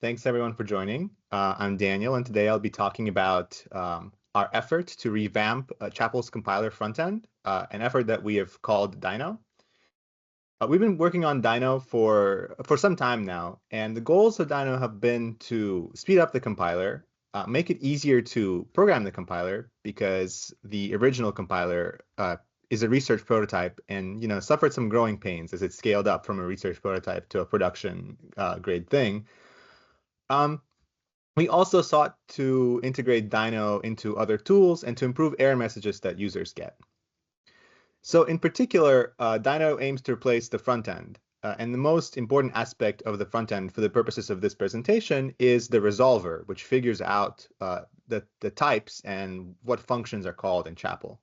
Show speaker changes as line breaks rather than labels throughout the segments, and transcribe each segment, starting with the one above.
Thanks everyone for joining. I'm Daniel, and today I'll be talking about our effort to revamp Chapel's compiler frontend, an effort that we have called Dyno. We've been working on Dyno for some time now, and the goals of Dyno have been to speed up the compiler, make it easier to program the compiler because the original compiler is a research prototype and suffered some growing pains as it scaled up from a research prototype to a production grade thing. We also sought to integrate Dyno into other tools and to improve error messages that users get. So in particular, Dyno aims to replace the front end. And the most important aspect of the front end for the purposes of this presentation is the resolver, which figures out the types and what functions are called in Chapel.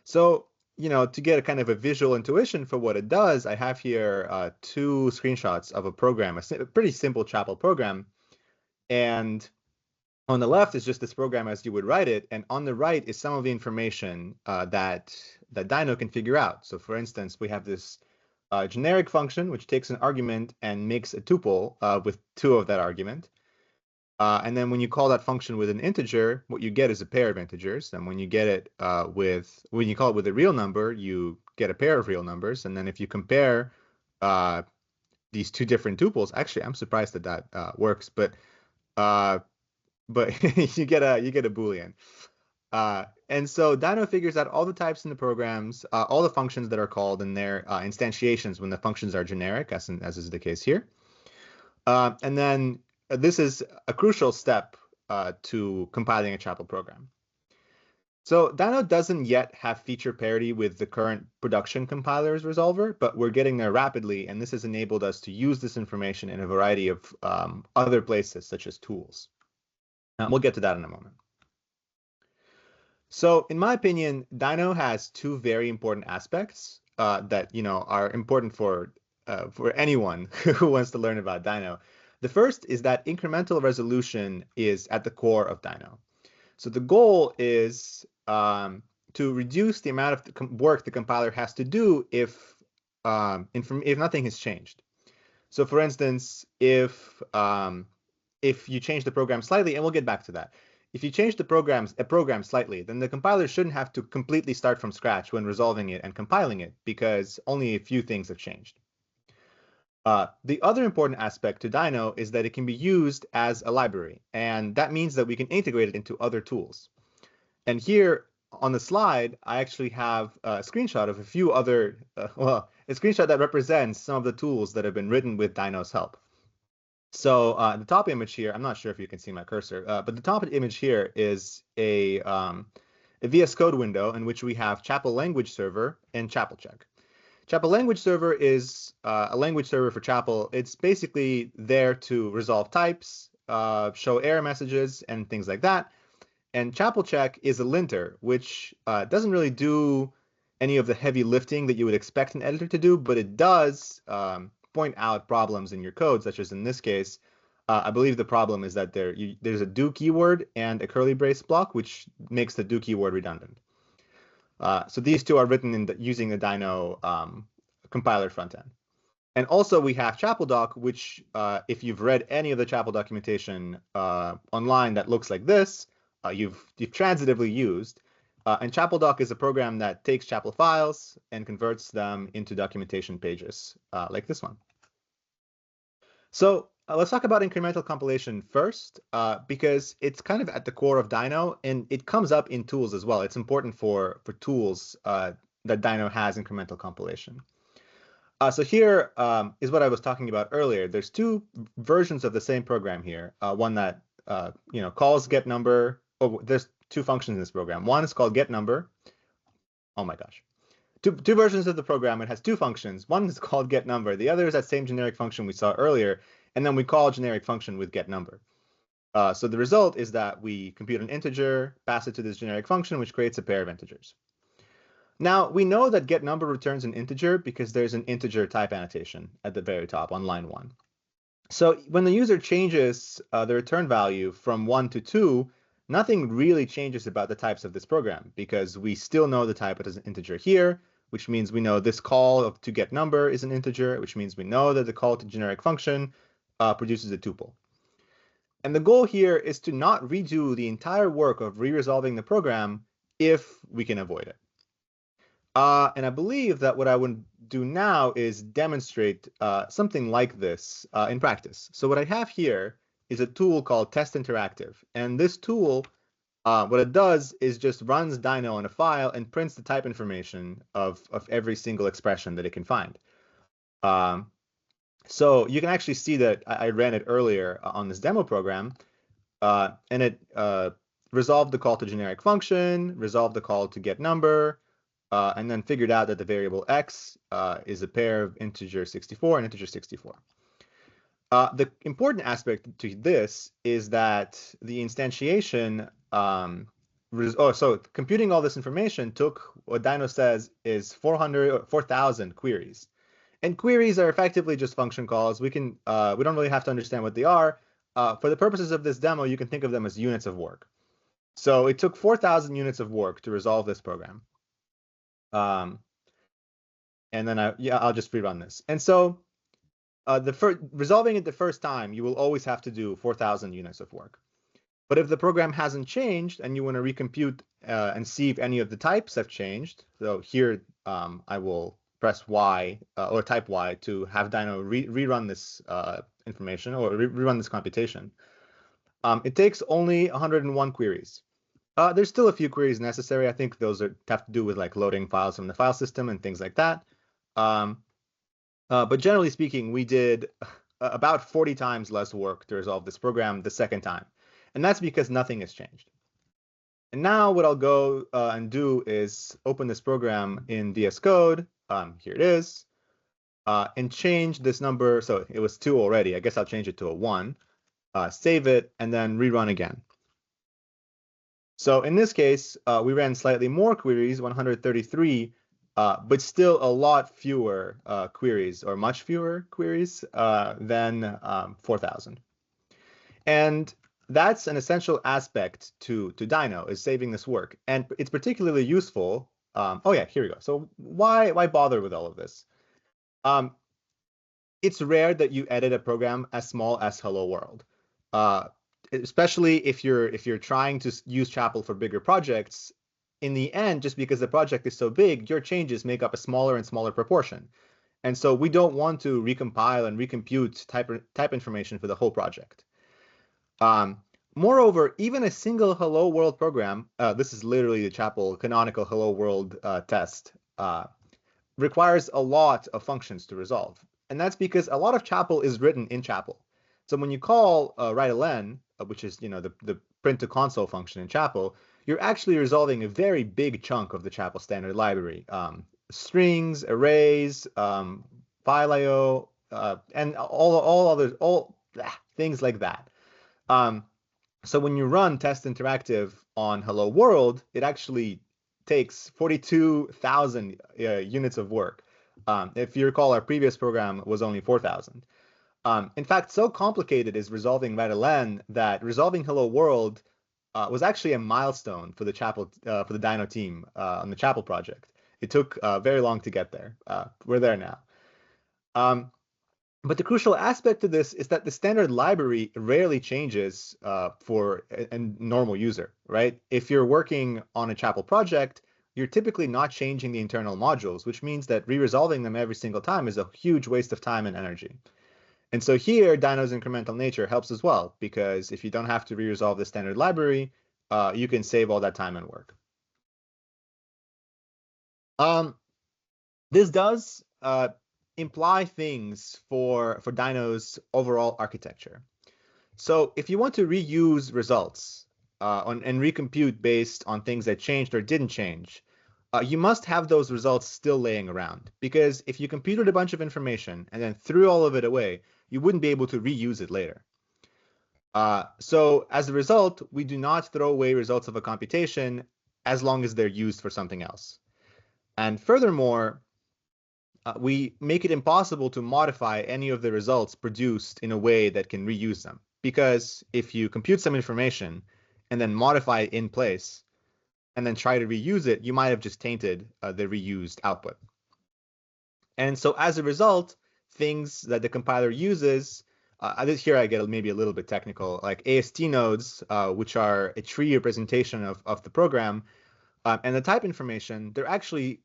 So, to get a kind of a visual intuition for what it does, I have here two screenshots of a program, a pretty simple Chapel program. And on the left is just this program as you would write it, and on the right is some of the information that Dyno can figure out. So for instance, we have this generic function which takes an argument and makes a tuple with two of that argument. And then when you call that function with an integer, what you get is a pair of integers. And when you get it when you call it with a real number, you get a pair of real numbers. And then if you compare these two different tuples, actually, I'm surprised that works, but you get a Boolean. And so Dyno figures out all the types in the programs, all the functions that are called and their instantiations when the functions are generic, as is the case here. And then this is a crucial step to compiling a Chapel program. So Dyno doesn't yet have feature parity with the current production compiler's resolver, but we're getting there rapidly, and this has enabled us to use this information in a variety of other places, such as tools. We'll get to that in a moment. So in my opinion, Dyno has two very important aspects that are important for anyone who wants to learn about Dyno. The first is that incremental resolution is at the core of Dyno. So the goal is to reduce the amount of work the compiler has to do if nothing has changed. So for instance, if you change the program slightly, and we'll get back to that. If you change a program slightly, then the compiler shouldn't have to completely start from scratch when resolving it and compiling it, because only a few things have changed. The other important aspect to Dyno is that it can be used as a library, and that means that we can integrate it into other tools. And here on the slide, I actually have a screenshot of a few other, a screenshot that represents some of the tools that have been written with Dyno's help. So the top image here, I'm not sure if you can see my cursor, but the top image here is a VS Code window in which we have Chapel Language Server and Chapel Check. Chapel Language Server is a language server for Chapel. It's basically there to resolve types, show error messages, and things like that. And Chapel Check is a linter, which doesn't really do any of the heavy lifting that you would expect an editor to do, but it does point out problems in your code, such as in this case, I believe the problem is that there's a do keyword and a curly brace block, which makes the do keyword redundant. So these two are written using the Dyno compiler frontend. And also we have ChapelDoc, which if you've read any of the Chapel documentation online that looks like this, you've transitively used. And ChapelDoc is a program that takes Chapel files and converts them into documentation pages, like this one. So let's talk about incremental compilation first, because it's kind of at the core of Dyno, and it comes up in tools as well. It's important for tools that Dyno has incremental compilation. So here is what I was talking about earlier. There's two versions of the same program here. One that calls getNumber. Oh, there's two functions in this program. One is called getNumber. Oh my gosh. Two versions of the program. It has two functions. One is called getNumber. The other is that same generic function we saw earlier. And then we call a generic function with getNumber. So the result is that we compute an integer, pass it to this generic function, which creates a pair of integers. Now, we know that getNumber returns an integer because there's an integer type annotation at the very top on line 1. So when the user changes the return value from 1 to 2, nothing really changes about the types of this program, because we still know the type as an integer here, which means we know this call to getNumber is an integer, which means we know that the call to generic function produces a tuple. And the goal here is to not redo the entire work of re-resolving the program if we can avoid it. And I believe that what I would do now is demonstrate something like this in practice. So what I have here is a tool called Test Interactive. And this tool, what it does is just runs Dyno on a file and prints the type information of every single expression that it can find. So you can actually see that I ran it earlier on this demo program, and it resolved the call to generic function, resolved the call to get number, and then figured out that the variable x is a pair of integer 64 and integer 64. The important aspect to this is that the instantiation, so computing all this information took what Dyno says is 4,000 queries. And queries are effectively just function calls. We don't really have to understand what they are. For the purposes of this demo, you can think of them as units of work. So it took 4,000 units of work to resolve this program. And then I'll just rerun this. And so resolving it the first time, you will always have to do 4,000 units of work. But if the program hasn't changed and you want to recompute and see if any of the types have changed, so here I will press Y or type Y to have Dyno rerun this information or rerun this computation. It takes only 101 queries. There's still a few queries necessary. I think those have to do with like loading files from the file system and things like that. But generally speaking, we did about 40 times less work to resolve this program the second time. And that's because nothing has changed. And now what I'll go and do is open this program in VS Code. Here it is. And change this number. So it was 2 already. I guess I'll change it to a 1. Save it, and then rerun again. So in this case, we ran slightly more queries, 133, but still a lot fewer queries, or much fewer queries than 4,000. And that's an essential aspect to Dyno, is saving this work. And it's particularly useful. Oh yeah, here we go. So why bother with all of this? It's rare that you edit a program as small as Hello World. Especially if you're trying to use Chapel for bigger projects. In the end, just because the project is so big, your changes make up a smaller and smaller proportion. And so we don't want to recompile and recompute type information for the whole project. Moreover, even a single Hello World program, this is literally the Chapel canonical Hello World test, requires a lot of functions to resolve. And that's because a lot of Chapel is written in Chapel. So when you call write-len, which is the print to console function in Chapel, you're actually resolving a very big chunk of the Chapel standard library. Strings, arrays, file IO, and all things like that. So when you run Test Interactive on Hello World, it actually takes 42,000 units of work. If you recall, our previous program was only 4,000. In fact, so complicated is resolving write-len that resolving Hello World was actually a milestone for the Chapel for the Dyno team on the Chapel project. It took very long to get there. We're there now. But the crucial aspect of this is that the standard library rarely changes for a normal user, right? If you're working on a Chapel project, you're typically not changing the internal modules, which means that re-resolving them every single time is a huge waste of time and energy. And so here, Dyno's incremental nature helps as well, because if you don't have to re-resolve the standard library, you can save all that time and work. This does imply things for Dyno's overall architecture. So if you want to reuse results and recompute based on things that changed or didn't change, you must have those results still laying around. Because if you computed a bunch of information and then threw all of it away, you wouldn't be able to reuse it later. So as a result, we do not throw away results of a computation as long as they're used for something else. And furthermore, we make it impossible to modify any of the results produced in a way that can reuse them. Because if you compute some information and then modify it in place, and then try to reuse it, you might have just tainted the reused output. And so as a result, things that the compiler uses Here I get maybe a little bit technical, like AST nodes, which are a tree representation of the program, and the type information, they're actually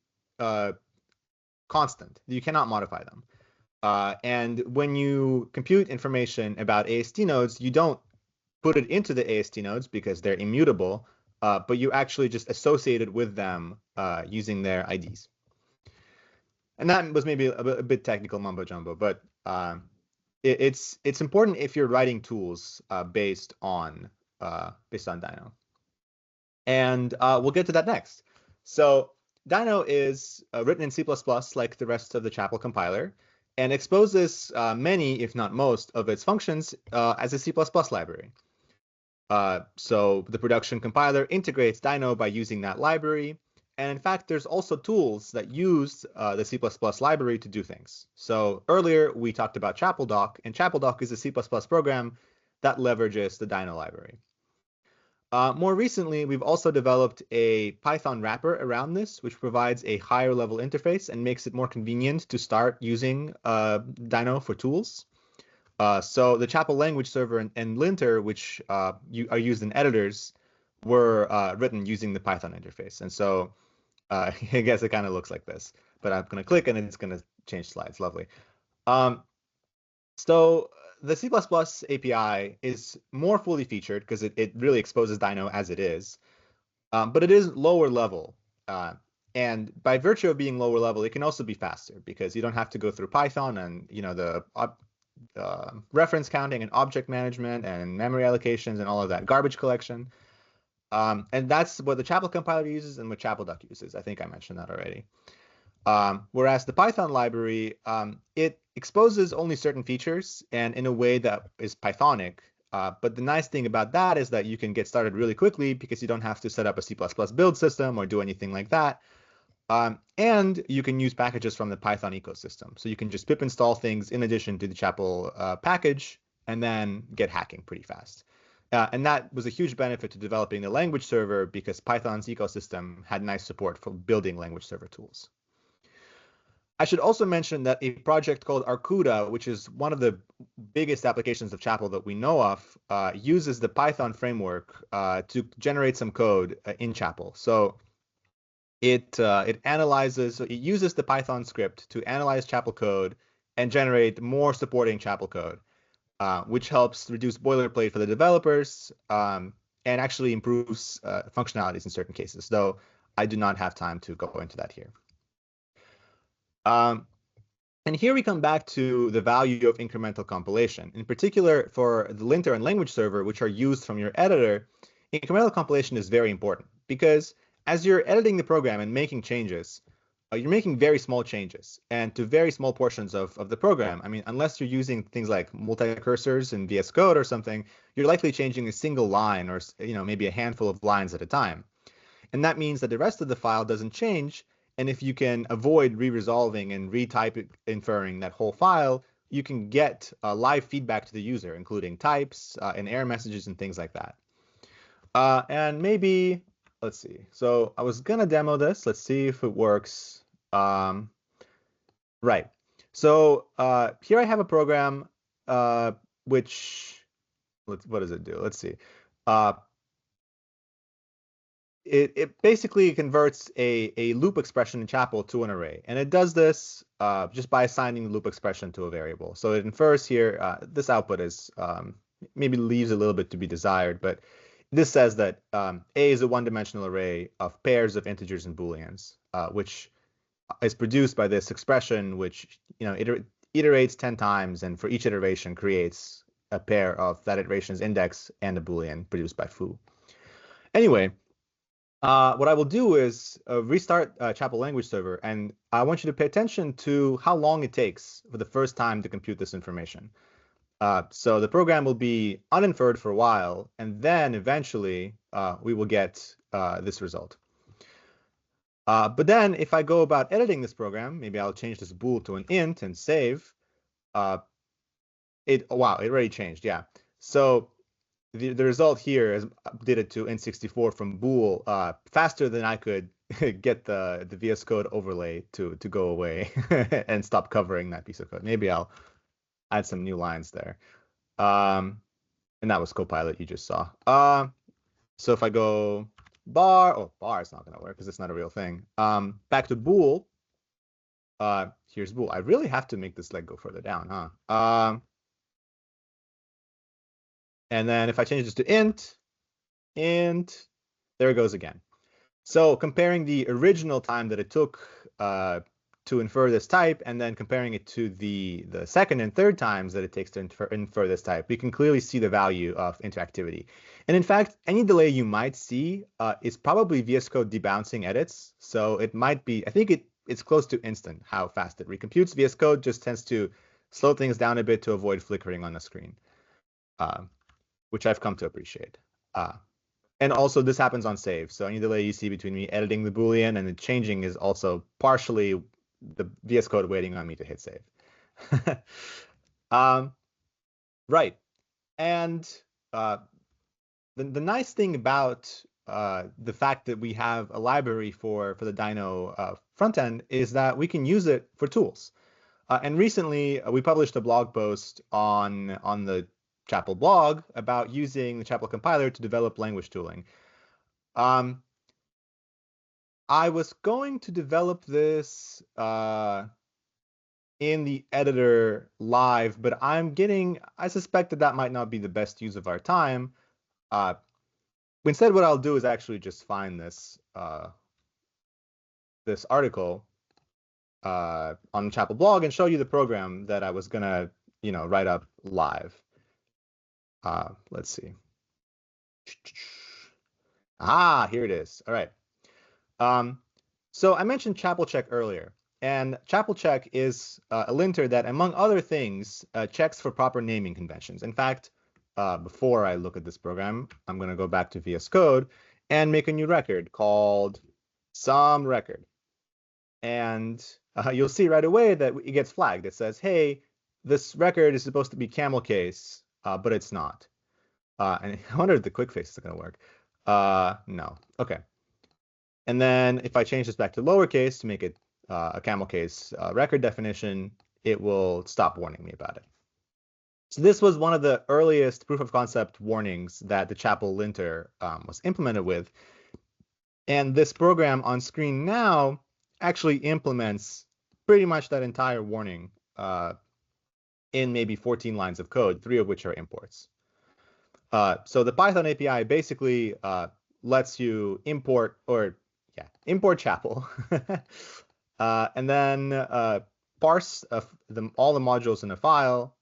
constant. You cannot modify them. And when you compute information about AST nodes, you don't put it into the AST nodes because they're immutable, but you actually just associate it with them using their IDs. And that was maybe a bit technical mumbo jumbo, but it's important if you're writing tools based on Dyno. And we'll get to that next. So Dyno is written in C++ like the rest of the Chapel compiler, and exposes many, if not most, of its functions as a C++ library. So the production compiler integrates Dyno by using that library. And in fact, there's also tools that use the C++ library to do things. So earlier we talked about ChapelDoc, and ChapelDoc is a C++ program that leverages the Dyno library. More recently, we've also developed a Python wrapper around this, which provides a higher level interface and makes it more convenient to start using Dyno for tools. So the Chapel language server and linter, which are used in editors, were written using the Python interface. And so I guess it kind of looks like this, but I'm going to click and it's going to change slides. Lovely. So the C++ API is more fully featured because it really exposes Dyno as it is, but it is lower level. And by virtue of being lower level, it can also be faster because you don't have to go through Python and the reference counting and object management and memory allocations and all of that garbage collection. And that's what the Chapel compiler uses and what ChapelDoc uses. I think I mentioned that already. Whereas the Python library, it exposes only certain features and in a way that is Pythonic. But the nice thing about that is that you can get started really quickly because you don't have to set up a C++ build system or do anything like that. And you can use packages from the Python ecosystem. So you can just pip install things in addition to the Chapel package and then get hacking pretty fast. And that was a huge benefit to developing the language server because Python's ecosystem had nice support for building language server tools. I should also mention that a project called Arcuda, which is one of the biggest applications of Chapel that we know of, uses the Python framework to generate some code in Chapel. So it uses the Python script to analyze Chapel code and generate more supporting Chapel code. Which helps reduce boilerplate for the developers and actually improves functionalities in certain cases, though I do not have time to go into that here. And here we come back to the value of incremental compilation. In particular, for the linter and language server, which are used from your editor, incremental compilation is very important because as you're editing the program and making changes, you're making very small changes and to very small portions of the program. I mean, unless you're using things like multi-cursors in VS Code or something, you're likely changing a single line or maybe a handful of lines at a time. And that means that the rest of the file doesn't change. And if you can avoid re-resolving and retype inferring that whole file, you can get live feedback to the user, including types and error messages and things like that. And maybe, let's see. So I was going to demo this. Let's see if it works. Right. So here I have a program which, what does it do? Let's see. It basically converts a loop expression in Chapel to an array. And it does this just by assigning the loop expression to a variable. So it infers here, this output is maybe leaves a little bit to be desired, but this says that A is a one-dimensional array of pairs of integers and booleans, which is produced by this expression, which iterates 10 times, and for each iteration creates a pair of that iteration's index and a boolean produced by foo. Anyway, what I will do is restart Chapel language server, and I want you to pay attention to how long it takes for the first time to compute this information. So the program will be uninferred for a while, and then eventually we will get this result. But then if I go about editing this program, maybe I'll change this bool to an int and save. Wow, it already changed. Yeah. So the result here is updated to int64 from bool faster than I could get the VS Code overlay to go away and stop covering that piece of code. Maybe I'll add some new lines there. And that was Copilot you just saw. So if I go bar, oh, bar is not going to work because it's not a real thing. Back to bool. Here's bool. I really have to make this leg go further down, huh? And then if I change this to int, there it goes again. So comparing the original time that it took to infer this type, and then comparing it to the second and third times that it takes to infer this type, we can clearly see the value of interactivity. And in fact, any delay you might see is probably VS Code debouncing edits. So it might be, I think it's close to instant how fast it recomputes. VS Code just tends to slow things down a bit to avoid flickering on the screen, which I've come to appreciate. And also this happens on save. So any delay you see between me editing the Boolean and it changing is also partially the VS Code waiting on me to hit save. Right. And the nice thing about the fact that we have a library for the Dyno front end is that we can use it for tools. And recently we published a blog post on the Chapel blog about using the Chapel compiler to develop language tooling. I was going to develop this in the editor live, but I suspect that might not be the best use of our time. Instead, what I'll do is actually just find this this article on the Chapel blog and show you the program that I was gonna, write up live. Let's see. Here it is. All right. So I mentioned Chapel check earlier, and Chapel check is a linter that, among other things, checks for proper naming conventions. In fact, before I look at this program, I'm going to go back to VS Code and make a new record called some record. And you'll see right away that it gets flagged. It says, hey, this record is supposed to be camel case, but it's not. And I wonder if the quick fix is going to work. No. Okay. And then if I change this back to lowercase to make it a camel case record definition, it will stop warning me about it. So this was one of the earliest proof of concept warnings that the Chapel linter was implemented with. And this program on screen now actually implements pretty much that entire warning in maybe 14 lines of code, 3 of which are imports. So the Python API basically lets you import Chapel, and then parse all the modules in a file,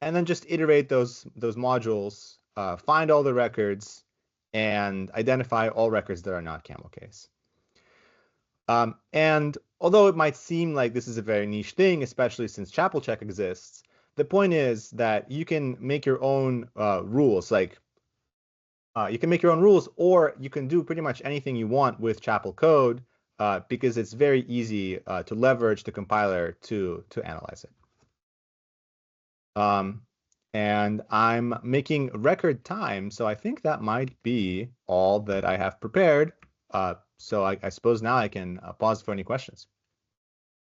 and then just iterate those modules, find all the records, and identify all records that are not camel case. And although it might seem like this is a very niche thing, especially since Chapel check exists, the point is that you can make your own rules. Like you can make your own rules, or you can do pretty much anything you want with Chapel code because it's very easy to leverage the compiler to analyze it. And I'm making record time, so I think that might be all that I have prepared. So I suppose now I can pause for any questions.